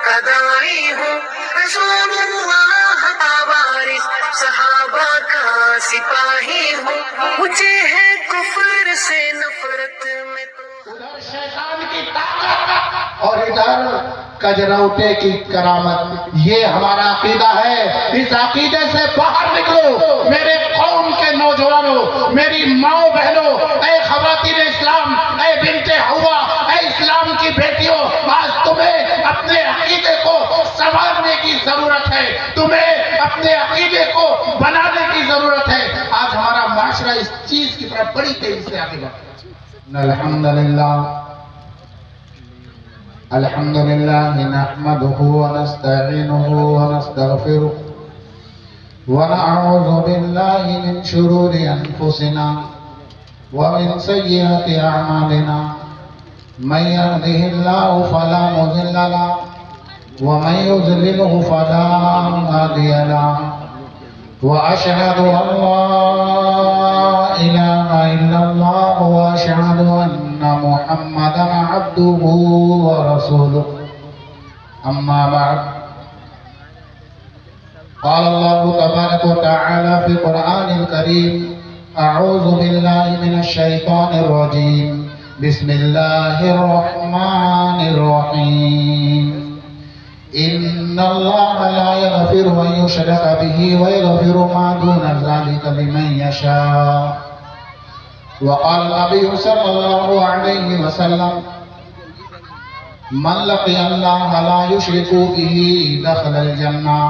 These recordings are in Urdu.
کا داعی ہوں، رسول اللہ کا وارث، صحابہ کا سپاہی ہوں، مجھے ہے کفر سے نفرت میں تو ادھر شیطان کی طاقت اور ادھر کجروٹے کی کرامت، یہ ہمارا عقیدہ ہے۔ اس عقیدے سے باہر نکلو میرے قوم کے نوجوانوں، میری ماؤں بہنوں، اے خواتین اسلام، اے بنت حوا، اے اسلام کی بیٹیوں، آج تمہیں اپنے عقیدے کو سنوارنے کی ضرورت ہے، تمہیں اپنے عقیدے کو بنانے کی ضرورت ہے۔ آج ہمارا معاشرہ اس چیز کی طرف بڑی تیزی سے آگے بڑھ رہا ہے۔ الحمد لله نحمده ونستعينه ونستغفره ونعوذ بالله من شرور أنفسنا ومن سيئات أعمالنا من يهده الله فلا مضل له ومن يضلله فلا هادي له وأشهد أن لا إله إلا الله وأشهد أن محمدا عبده ورسوله أما بعد قال الله تبارك وتعالى في القرآن الكريم أعوذ بالله من الشيطان الرجيم بسم الله الرحمن الرحيم إن الله لا يغفر أن يشرك به ويغفر ما دون ذلك لمن يشاء وقال النبي صلى الله عليه وسلم من لقي الله لا يشرك به دخل الجنة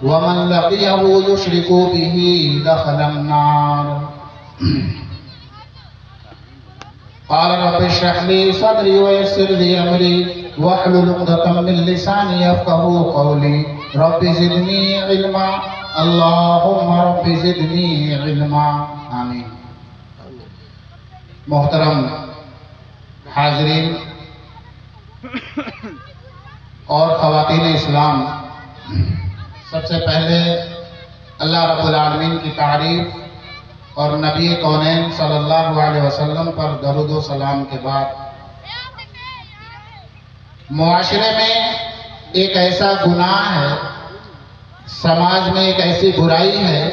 ومن لقيه يشرك به دخل النار قال رب اشرح لي صدري ويسر لي أمري واحلل عقدة من لساني يفقهوا قولي رب زدني علما اللهم رب زدني علما آمین۔ محترم حاضرین اور خواتین اسلام، سب سے پہلے اللہ رب العالمین کی تعریف اور نبی کونین صلی اللہ علیہ وسلم پر درود و سلام کے بعد، معاشرے میں ایک ایسا گناہ ہے، سماج میں ایک ایسی برائی ہے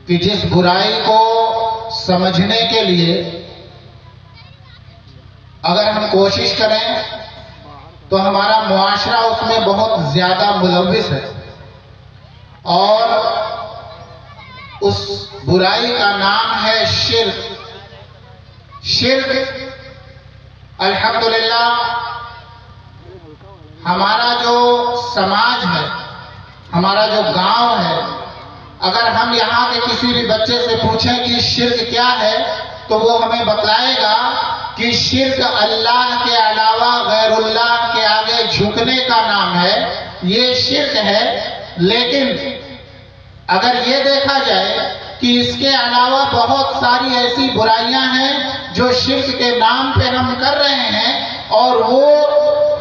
کہ جس برائی کو سمجھنے کے لیے اگر ہم کوشش کریں تو ہمارا معاشرہ اس میں بہت زیادہ ملوث ہے، اور اس برائی کا نام ہے شرک۔ شرک الحمدللہ ہمارا جو سماج ہے، ہمارا جو گاؤں ہے، اگر ہم یہاں کے کسی بھی بچے سے پوچھیں کہ شرک کیا ہے تو وہ ہمیں بتلائے گا کہ شرک اللہ کے علاوہ غیر اللہ کے آگے جھکنے کا نام ہے، یہ شرک ہے۔ لیکن اگر یہ دیکھا جائے کہ اس کے علاوہ بہت ساری ایسی برائیاں ہیں جو شرک کے نام پہ ہم کر رہے ہیں، اور وہ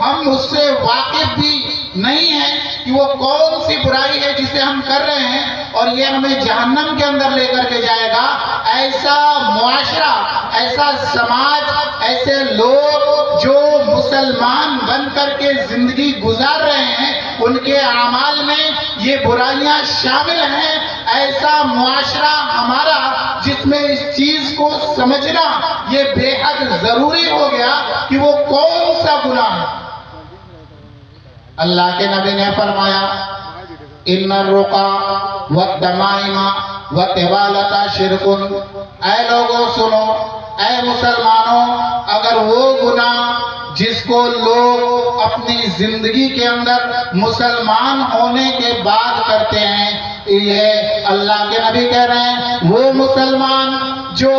ہم اس سے واقف بھی نہیں ہیں کہ وہ کون سی برائی ہے جسے ہم کر رہے ہیں، اور یہ ہمیں جہنم کے اندر لے کر کے جائے گا۔ ایسا معاشرہ، ایسا سماج، ایسے لوگ جو مسلمان بن کر کے زندگی گزار رہے ہیں، ان کے اعمال میں یہ برائیاں شامل ہیں۔ ایسا معاشرہ ہمارا جس میں اس چیز کو سمجھنا یہ بے حد ضروری ہو گیا کہ وہ کون سا گناہ ہے۔ اللہ کے نبی نے فرمایا ان الرقا والتمائم والطوالۃ شرک۔ اے لوگوں سنو، اے مسلمانوں، اگر وہ گناہ جس کو لوگ اپنی زندگی کے اندر مسلمان ہونے کے بعد کرتے ہیں، یہ اللہ کے نبی کہہ رہے ہیں وہ مسلمان جو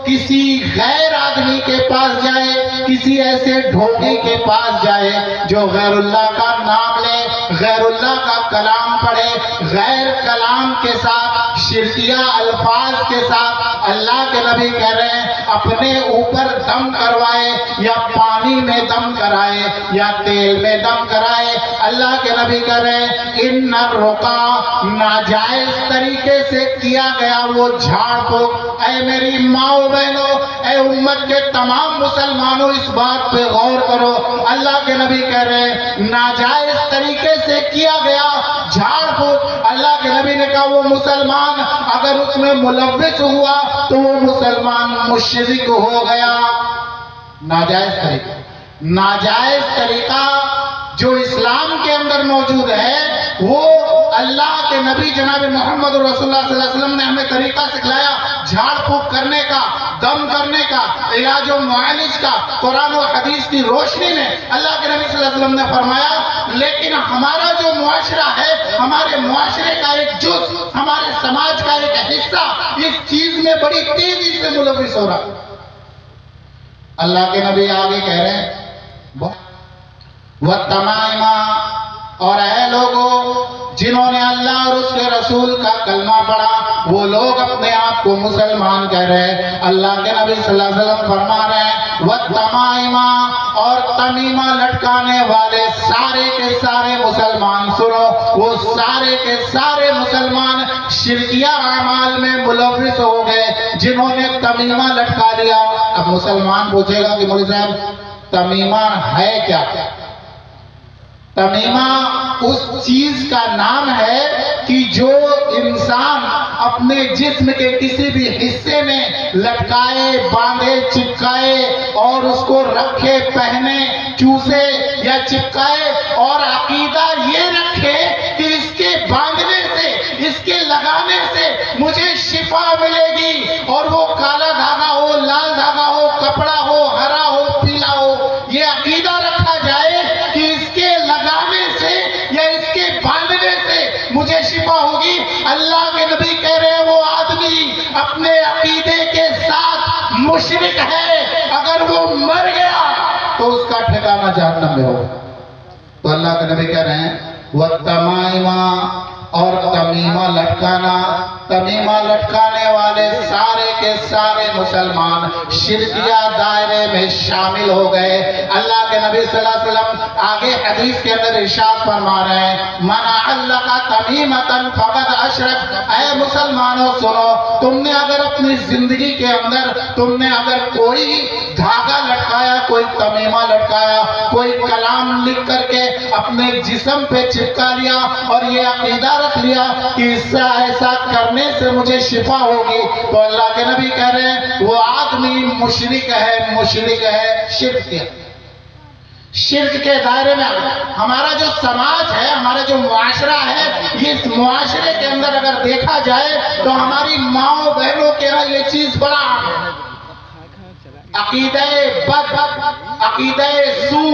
کسی غیر آدمی کے پاس جائے، کسی ایسے ڈھونگی کے پاس جائے جو غیر اللہ کا نام لے، غیر اللہ کا کلام پڑھے، غیر کلام کے ساتھ شرکیہ الفاظ کے ساتھ اللہ کے نبی کہہ رہے ہیں اپنے اوپر دم کروائے یا پانی میں دم کرائے یا تیل میں دم کرائے. اللہ کے نبی کہہ رہے ہیں ان الرقا ناجائز طریقے سے کیا گیا وہ جھاڑ پھونک. اے میری ماؤں بہنوں، اے امت کے تمام مسلمانوں، اس بات پہ غور کرو. اللہ کے نبی کہہ رہے ہیں ناجائز طریقے سے کیا گیا جھاڑ پھونک. اللہ کے نبی نے کہا وہ مسلمان اگر اس میں ملوث ہوا تو وہ مسلمان مشرک ہو گیا. ناجائز طریقہ، ناجائز طریقہ جو اسلام کے اندر موجود ہے وہ اللہ کے نبی جناب محمد رسول اللہ صلی اللہ علیہ وسلم نے ہمیں طریقہ سکھلایا جھاڑ پھونک کرنے کا، دم کرنے کا، علاج و معالج کا. قرآن و حدیث کی روشنی میں اللہ کے نبی صلی اللہ علیہ وسلم نے فرمایا. لیکن ہمارا جو معاشرہ ہے، ہمارے معاشرے کا ایک جز، ہمارے سماج کا ایک حصہ اس چیز میں بڑی تیزی سے ملوث ہو رہا. اللہ کے نبی آگے کہہ رہے ہیں وَالتَّمَائِمَا، اور اے لوگوں جنہوں نے اللہ اور اس کے رسول کا کلمہ پڑھا وہ لوگ اپنے آپ کو مسلمان کہہ رہے ہیں. اللہ کے نبی صلی اللہ علیہ وسلم فرما رہے ہیں وَالتَّمَائِمَا، اور تمیمہ لٹکانے والے سارے کے سارے مسلمان، سنو وہ سارے کے سارے مسلمان شرکیہ اعمال میں ملوث ہو گئے جنہوں نے تمیمہ لٹکا لیا. اب مسلمان پوچھے گا کہ مولوی صاحب تمیمہ ہے کیا؟ تمیمہ اس چیز کا نام ہے کہ جو انسان اپنے جسم کے کسی بھی حصے میں لٹکائے، باندھے، چپکائے اور اس کو رکھے، پہنے، چوسے یا چپکائے اور عقیدہ یہ رکھے کہ اس کے باندھنے سے، اس کے لگانے سے مجھے شفا ملے گی، اور وہ کالا دھاگا ہو، لال دھاگا ہو، کپڑا ہو، ہرا ہو، پیلا ہو، یہ عقیدہ رکھا جائے کہ اس کے لگانے سے یا اس کے باندھنے سے مجھے شفا ہوگی. اللہ کے نبی کہہ رہے ہیں وہ آدمی اپنے عقیدے کے ساتھ مشرک ہے. اگر وہ مر گیا تو اس کا ٹھکانہ جہنم میں ہوگا. تو اللہ کے نبی کہہ رہے ہیں وَالتَّمَائِمَا، اور تمیمہ لٹکانا، تمیمہ لٹکانے والے سارے کے سارے مسلمان شرکیہ دائرے میں شامل ہو گئے. اللہ کے نبی صلی اللہ علیہ وسلم آگے حدیث کے اندر ارشاد فرما رہے ہیں من علق تمیمۃ فقد اشرک. اے مسلمانوں سنو، تم نے اگر اپنی زندگی کے اندر تم نے اگر کوئی دھاگا لٹکایا، کوئی تمیمہ لٹکایا، کوئی کلام لکھ کر کے اپنے جسم پہ چپکا لیا اور یہ عقیدہ رکھ لیا کہ اس سے ایسا کرنے سے مجھے شفا ہوگی، تو اللہ کے نبی کہہ رہے ہیں وہ آدمی مشرک ہے، مشرک ہے، شرک کیا. شرک کے دائرے میں ہمارا جو سماج ہے، ہمارا جو معاشرہ ہے، اس معاشرے کے اندر اگر دیکھا جائے تو ہماری ماؤں بہنوں کے یہاں یہ چیز بڑا عام ہے. عقیدہ بد، عقیدہ سو،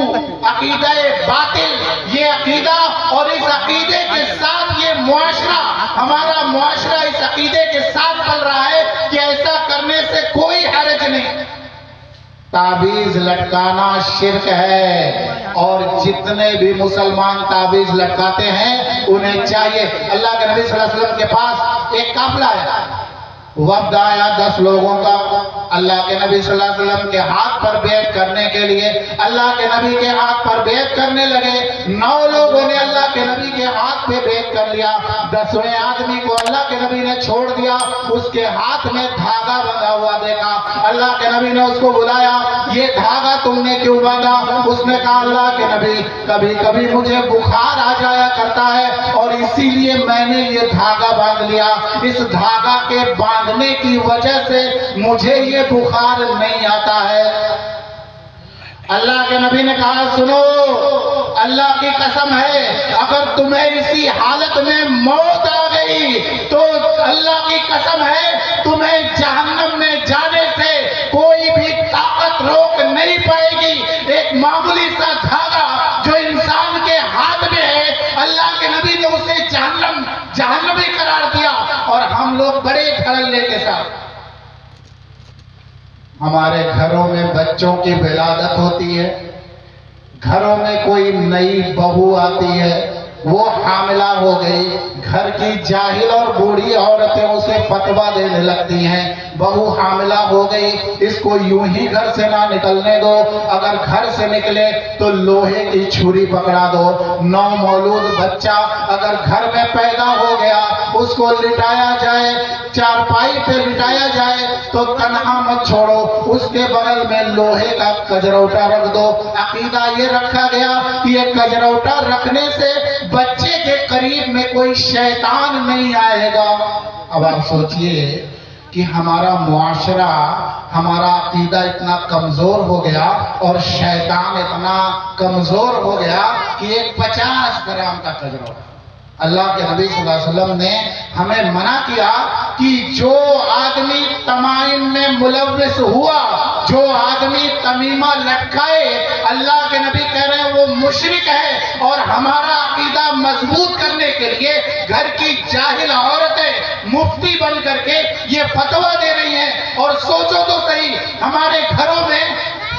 عقیدہ باطل، یہ عقیدہ اور اس عقیدے کے ساتھ یہ معاشرہ، ہمارا معاشرہ اس عقیدے کے ساتھ چل رہا ہے کہ ایسا کرنے سے کوئی حرج نہیں. تعویذ لٹکانا شرک ہے، اور جتنے بھی مسلمان تعویذ لٹکاتے ہیں انہیں چاہیے. اللہ کے نبی صلی اللہ علیہ وسلم کے پاس ایک قافلہ ہے، وفد آیا 10 لوگوں کا. اللہ کے نبی صلی اللہ علیہ وسلم کے ہاتھ پر بیعت کرنے کے لیے اللہ کے نبی کے ہاتھ پر بیعت کرنے لگے. 9 لوگوں نے اللہ کے نبی کے ہاتھ پہ بیعت کر لیا. 10ویں آدمی کو اللہ کے نبی نے چھوڑ دیا. اس کے ہاتھ میں دھاگا بندھا ہوا دیکھا. اللہ کے نبی نے اس کو بلایا، یہ دھاگا تم نے کیوں باندھا؟ اس نے کہا اللہ کے نبی کبھی کبھی مجھے بخار آ جایا کرتا ہے اور اسی لیے میں نے یہ دھاگا باندھ لیا. اس دھاگا کے باندھنے کی وجہ سے مجھے یہ بخار نہیں آتا ہے. اللہ کے نبی نے کہا سنو، اللہ کی قسم ہے اگر تمہیں اسی حالت میں موت آ گئی تو اللہ کی قسم ہے تمہیں جہنم میں جانے سے کوئی بھی طاقت روک نہیں پائے گی. ایک معمولی سا دھاگا جو انسان کے ہاتھ میں ہے، اللہ کے نبی نے اسے جہنمی قرار دیا. اور ہم لوگ بڑے دھڑلے کے ساتھ ہمارے گھروں میں بچوں کی ولادت ہوتی ہے، گھروں میں کوئی نئی بہو آتی ہے، وہ حاملہ ہو گئی، گھر کی جاہل اور بوڑھی عورتیں اسے فتویٰ دینے لگتی ہیں، بہو حاملہ ہو گئی، اس کو یوں ہی گھر سے نہ نکلنے دو، اگر گھر سے نکلے تو لوہے کی چھری پکڑا دو، نو مولود بچہ اگر گھر میں پیدا ہو گیا اس کو لٹایا جائے، چارپائی پہ لٹایا جائے تو تنہا مت چھوڑو، اس کے بغل میں لوہے کا کجروٹا رکھ دو۔ عقیدہ یہ رکھا گیا کہ یہ کجروٹا رکھنے سے بچے کے قریب میں کوئی شیطان نہیں آئے گا۔ اب آپ سوچئے کہ ہمارا معاشرہ، ہمارا عقیدہ اتنا کمزور ہو گیا اور شیطان اتنا کمزور ہو گیا کہ ایک 50 گرام کا کجروٹا، اللہ کے نبی صلی اللہ علیہ وسلم نے ہمیں منع کیا کہ جو آدمی تمائم میں ملوث ہوا، جو آدمی تمیمہ لٹکائے، اللہ کے نبی کہہ رہے ہیں وہ مشرک ہے۔ اور ہمارا عقیدہ مضبوط کرنے کے لیے گھر کی جاہل عورتیں مفتی بن کر کے یہ فتویٰ دے رہی ہیں، اور سوچو تو صحیح، ہمارے گھروں میں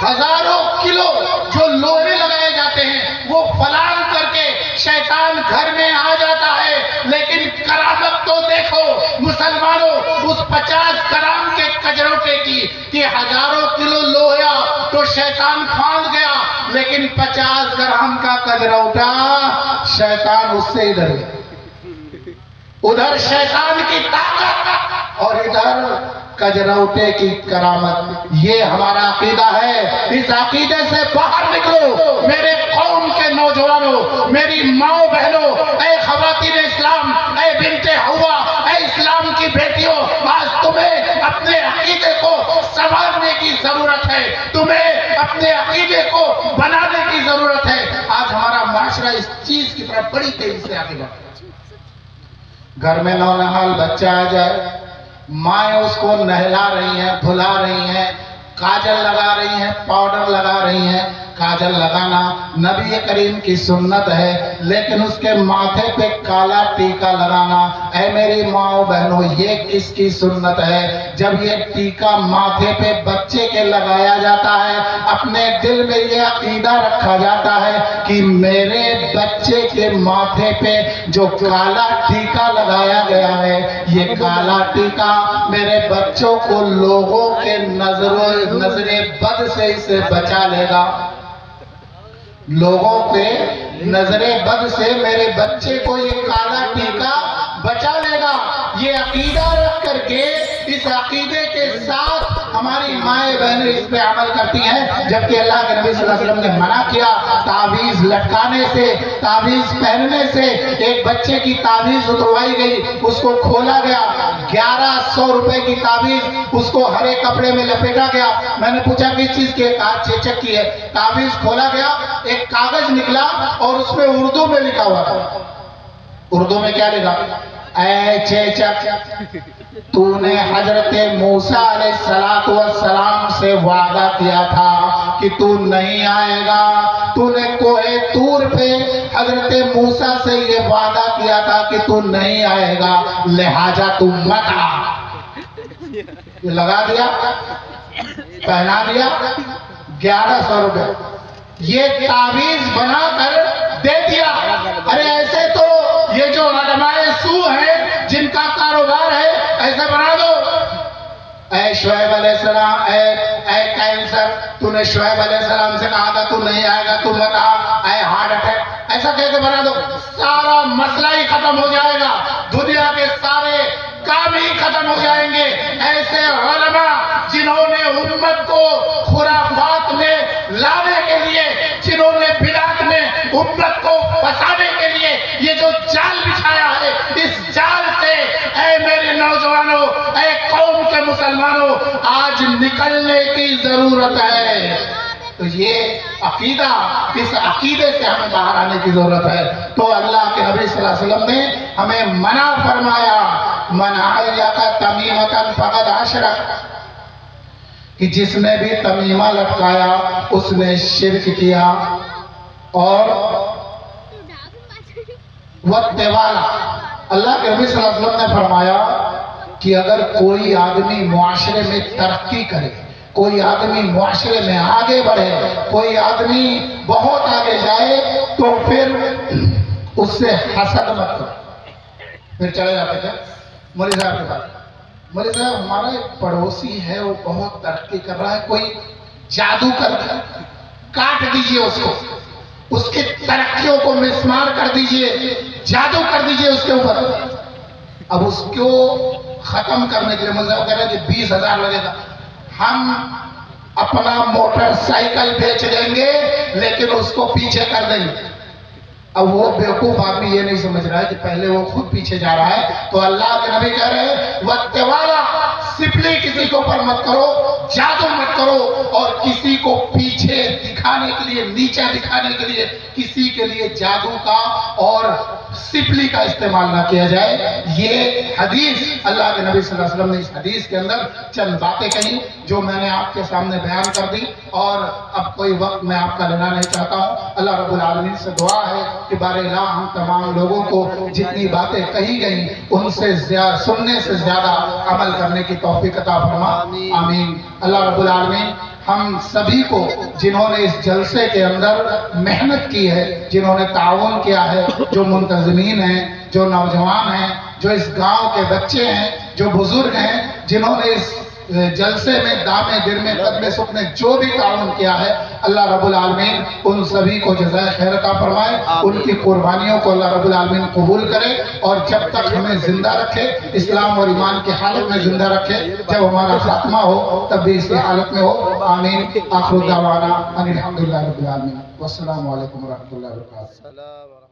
ہزاروں کلو جو لوہے لگائے جاتے ہیں وہ فلان کر کے شیطان گھر میں آ جاتا ہے، لیکن کرامت تو دیکھو مسلمانوں اس 50 گرام کے کجروٹے کی کہ ہزاروں کلو لوہا تو شیطان پھاند گیا، لیکن 50 گرام کا کجروٹا شیطان اس سے ادھر گیا، ادھر شیطان کی طاقت اور ادھر کجروٹے کی کرامت۔ یہ ہمارا عقیدہ ہے، اس عقیدے سے باہر نکلو میرے قوم کے نوجوانوں، میری ماؤں بہنوں، اے خواتین اسلام، اے بنت حوا، اے اسلام کی بیٹیوں، آج تمہیں اپنے عقیدے کو سنوارنے کی ضرورت ہے، تمہیں اپنے عقیدے کو بنانے کی ضرورت ہے۔ آج ہمارا معاشرہ اس چیز کی طرف بڑی تیزی سے آگے بڑھتا ہے۔ گھر میں نونہال بچہ آ جائے، مائیں اس کو نہلا رہی ہیں، دھلا رہی ہیں، کاجل لگا رہی ہیں، پاؤڈر لگا رہی ہیں۔ کاجل لگانا نبی کریم کی سنت ہے، لیکن اس کے ماتھے پہ کالا ٹیکا لگانا، اے میری ماں بہنوں، یہ کس کی سنت ہے؟ جب یہ ٹیکا ماتھے پہ بچے کے لگایا جاتا ہے، اپنے دل میں یہ عقیدہ رکھا جاتا ہے کہ میرے بچے کے ماتھے پہ جو کالا ٹیکا لگایا گیا ہے، یہ کالا ٹیکا میرے بچوں کو لوگوں کے نظر بد سے اسے بچا لے گا، لوگوں کے نظر بد سے میرے بچے کو یہ کالا ٹیکا بچا لے گا۔ یہ عقیدہ رکھ کر کے، اس عقیدے کے ساتھ ہماری مائیں بہنیں اس پہ عمل کرتی ہیں، جبکہ اللہ کے نبی صلی اللہ علیہ وسلم نے منع کیا تعویذ لٹکانے سے، تعویذ پہننے سے۔ ایک بچے کی تعویذ اتروائی گئی، اس کو کھولا گیا، 1100 روپے کی تعویذ، اس کو ہرے کپڑے میں لپیٹا گیا۔ میں نے پوچھا کس چیز کی؟ چیچک کی ہے۔ تعویذ کھولا گیا، ایک کاغذ نکلا اور اس میں اردو میں لکھا ہوا تھا۔ اردو میں کیا لکھا؟ اے چیچک، تو نے حضرت موسیٰ علیہ السلام سے وعدہ کیا تھا کہ تو نہیں آئے گا، تو نے کوہ طور پہ حضرت موسیٰ سے یہ وعدہ کیا تھا کہ تو نہیں آئے گا، لہٰذا تو مت آ۔ یہ لگا دیا، پہنا دیا، 1100 روپے یہ تعویذ بنا کر دے دیا۔ ارے ایسے تو یہ جو علماء سو ہیں جن کا کاروبار ہے، ایسے بنا دو۔ اے شعیب علیہ السلام، اے کینسر، تو نے شعیب علیہ السلام سے کہا تھا تو نہیں آئے گا، تو مت آ۔ اے ہارٹ اٹیک، ایسا کہہ کے بنا دو، سارا مسئلہ ہی ختم ہو جائے گا، دنیا کے سارے کام ہی ختم ہو جائیں گے۔ ایسے علماء جنہوں نے امت کو خرافات میں لانے کے لیے، جنہوں نے بدعت میں امت کو پھنسانے کے لیے یہ جو جال بچھایا ہے، اس جال سے اے میرے نوجوانوں، اے قوم کے مسلمانوں، آج نکلنے کی ضرورت ہے۔ تو یہ عقیدہ، اس عقیدے سے ہمیں باہر آنے کی ضرورت ہے۔ تو اللہ کے نبی صلی اللہ علیہ وسلم نے ہمیں منع فرمایا، من علق تمیمۃ فقد اشرک، کہ جس نے بھی تمیمہ لٹکایا اس نے شرک کیا۔ اور وَالتِّوَالَ، اللہ کے نبی صلی اللہ علیہ وسلم نے فرمایا کہ اگر کوئی آدمی معاشرے میں ترقی کرے، کوئی آدمی معاشرے میں آگے بڑھے، کوئی آدمی بہت آگے جائے، تو پھر اس سے حسد مت کرو. پھر چلے جاتے تھے مولوی صاحب کے پاس. مولوی صاحب ہمارا ایک پڑوسی ہے وہ بہت ترقی کر رہا ہے, کوئی جادو کر دیا, کاٹ دیجئے اس کو, اس کی ترقیوں کو مسمار کر دیجئے, جادو کر دیجئے اس کے اوپر. اب اس کو ختم کرنے کے لیے مولوی صاحب کہہ رہے ہیں کہ 20,000 لگے گا. ہم اپنا موٹر سائیکل بیچ دیں گے لیکن اس کو پیچھے کر دیں گے. اب وہ بیوقوف آدمی یہ نہیں سمجھ رہا ہے کہ پہلے وہ خود پیچھے جا رہا ہے. تو اللہ کے نبی کہہ رہے ہیں وقت والا سپلی کسی کے اوپر مت کرو, جادو مت کرو, اور کسی کو پیچھے دکھانے کے لیے, نیچا دکھانے کے لیے کسی کے لیے جادو کا اور سپلی کا استعمال نہ کیا جائے. یہ حدیث اللہ کے نبی صلی اللہ علیہ وسلم نے اس حدیث کے اندر چند باتیں کہیں جو میں نے آپ کے سامنے بیان کر دی, اور اب کوئی وقت میں آپ کا لینا نہیں چاہتا ہوں. اللہ رب العالمین سے دعا ہے کہ بار الہ ہم تمام لوگوں کو جتنی باتیں کہی گئیں ان سے سننے سے زیادہ عمل کرنے کی توفیق عطا فرما, آمین. اللہ رب العالمین ہم سبھی کو جنہوں نے اس جلسے کے اندر محنت کی ہے, جنہوں نے تعاون کیا ہے, جو منتظمین ہیں, جو نوجوان ہیں, جو اس گاؤں کے بچے ہیں, جو بزرگ ہیں, جنہوں نے اس جلسے میں دامے درمے قدمے سکنے جو بھی تعاون کیا ہے, اللہ رب العالمین ان سبھی کو جزائے خیر عطا فرمائے. ان کی قربانیوں کو اللہ رب العالمین قبول کرے, اور جب تک ہمیں زندہ رکھے, اسلام اور ایمان کی حالت میں زندہ رکھے, جب ہمارا خاتمہ ہو تب بھی اسی حالت میں ہو, آمین. آخر دعوانا ان الحمدللہ رب العالمین, والسلام علیکم ورحمۃ اللہ وبرکاتہ.